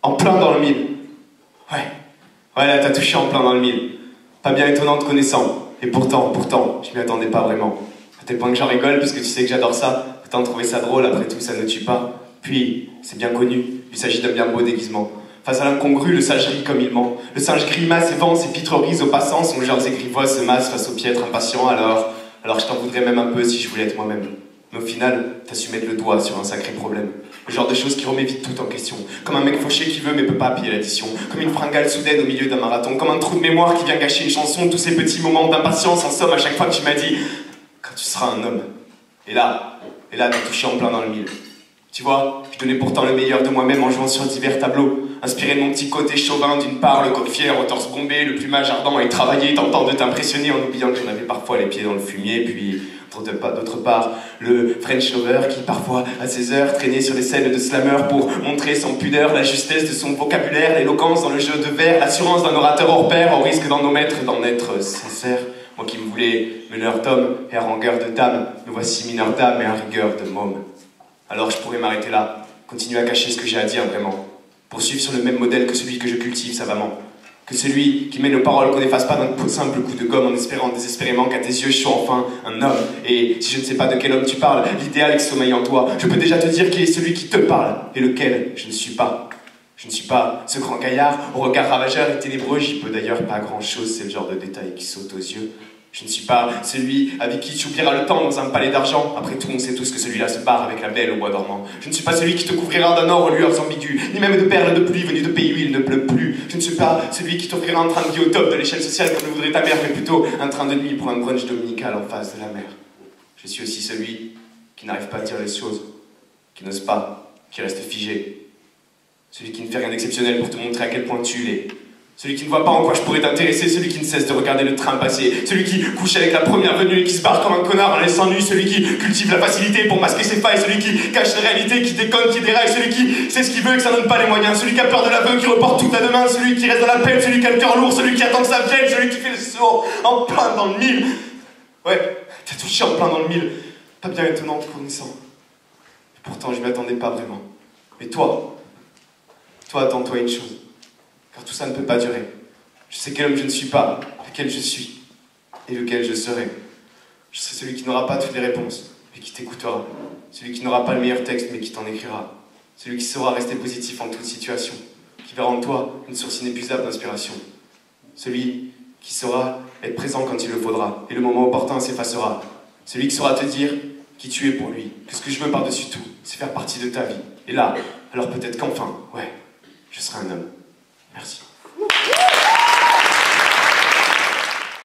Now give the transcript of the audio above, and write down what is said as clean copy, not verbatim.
En plein dans le mille. Ouais, là t'as touché en plein dans le mille. Pas bien étonnant te connaissant. Et pourtant, je m'y attendais pas vraiment. À tel point que j'en rigole, parce que tu sais que j'adore ça. Autant trouver ça drôle, après tout, ça ne tue pas. Puis, c'est bien connu, il s'agit d'un bien beau déguisement. Face à l'incongru, le sage rit comme il ment. Le singe grimace et vend ses pitreries aux passants. Songeurs et grivois se massent face au piètre impatient. Alors je t'en voudrais même un peu si je voulais être moi-même. Mais au final, t'as su mettre le doigt sur un sacré problème. Le genre de choses qui remet vite tout en question. Comme un mec fauché qui veut mais peut pas payer l'addition. Comme une fringale soudaine au milieu d'un marathon. Comme un trou de mémoire qui vient gâcher une chanson. Tous ces petits moments d'impatience en somme à chaque fois que tu m'as dit quand tu seras un homme. Et là, t'as touché en plein dans le mille. Tu vois, je donnais pourtant le meilleur de moi-même en jouant sur divers tableaux. Inspiré de mon petit côté chauvin, d'une part, le coq fier au torse bombé, le plumage ardent et travaillé, tentant de t'impressionner en oubliant que j'en avais parfois les pieds dans le fumier, puis d'autre part, le French lover qui parfois, à ses heures, traînait sur les scènes de slammer pour montrer sans pudeur la justesse de son vocabulaire, l'éloquence dans le jeu de vers, l'assurance d'un orateur hors pair, au risque d'en omettre, d'en être sincère. Moi qui me voulais meneur d'homme et harangueur de dames, me voici mineur d'âme et un rigueur de môme. Alors je pourrais m'arrêter là, continuer à cacher ce que j'ai à dire vraiment, poursuivre sur le même modèle que celui que je cultive savamment, que celui qui mène aux paroles qu'on n'efface pas d'un simple coup de gomme en espérant désespérément qu'à tes yeux je sois enfin un homme. Et si je ne sais pas de quel homme tu parles, l'idéal qui sommeille en toi, je peux déjà te dire qui est celui qui te parle et lequel je ne suis pas. Je ne suis pas ce grand gaillard au regard ravageur et ténébreux, j'y peux d'ailleurs pas grand chose, c'est le genre de détail qui saute aux yeux. Je ne suis pas celui avec qui tu oublieras le temps dans un palais d'argent. Après tout, on sait tous que celui-là se barre avec la belle au bois dormant. Je ne suis pas celui qui te couvrira d'un or aux lueurs ambiguës, ni même de perles de pluie venues de pays où il ne pleut plus. Je ne suis pas celui qui t'offrira un train de vie au top de l'échelle sociale comme le voudrait ta mère, mais plutôt un train de nuit pour un brunch dominical en face de la mer. Je suis aussi celui qui n'arrive pas à dire les choses, qui n'ose pas, qui reste figé. Celui qui ne fait rien d'exceptionnel pour te montrer à quel point tu l'es. Celui qui ne voit pas en quoi je pourrais t'intéresser, celui qui ne cesse de regarder le train passer, celui qui couche avec la première venue et qui se barre comme un connard en laissant nu, celui qui cultive la facilité pour masquer ses failles, celui qui cache la réalité, qui déconne, qui déraille, celui qui sait ce qu'il veut et que ça donne pas les moyens, celui qui a peur de l'aveu, qui reporte tout à demain, celui qui reste dans la peine, celui qui a le cœur lourd, celui qui attend que ça vienne, celui qui fait le sourd, en plein dans le mille. Ouais, t'as touché en plein dans le mille, pas bien étonnant te connaissant. Et pourtant je m'y attendais pas vraiment. Mais toi, attends-toi une chose. Car tout ça ne peut pas durer. Je sais quel homme je ne suis pas, lequel je suis, et lequel je serai. Je serai celui qui n'aura pas toutes les réponses, mais qui t'écoutera. Celui qui n'aura pas le meilleur texte, mais qui t'en écrira. Celui qui saura rester positif en toute situation, qui verra en toi une source inépuisable d'inspiration. Celui qui saura être présent quand il le faudra, et le moment opportun s'effacera. Celui qui saura te dire qui tu es pour lui, que ce que je veux par-dessus tout, c'est faire partie de ta vie. Et là, alors peut-être qu'enfin, ouais, je serai un homme. Merci.